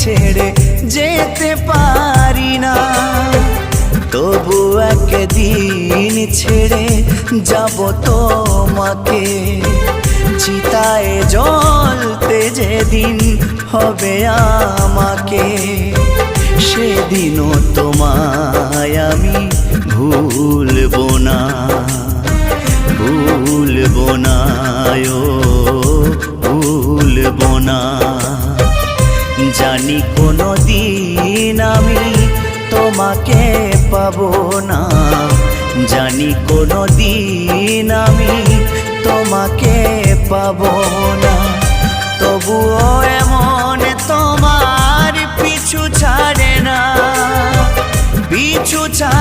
ছেড়ে যেতে পারি না, তবু একদিন ছেড়ে যাব তোমাকে। চিতায় জ্বলতে যেদিন হবে আমাকে, সেদিনও তোমায় আমি ভুলবো না, ভুলবো না, ও ভুলবো না। জানি কোনো দিন আমি তোমাকে পাবো না, জানি কোনো দিন আমি তোমাকে পাবো না, তবুও এমন তোমার পিছু ছাড়ে না, পিছু ছাড়ে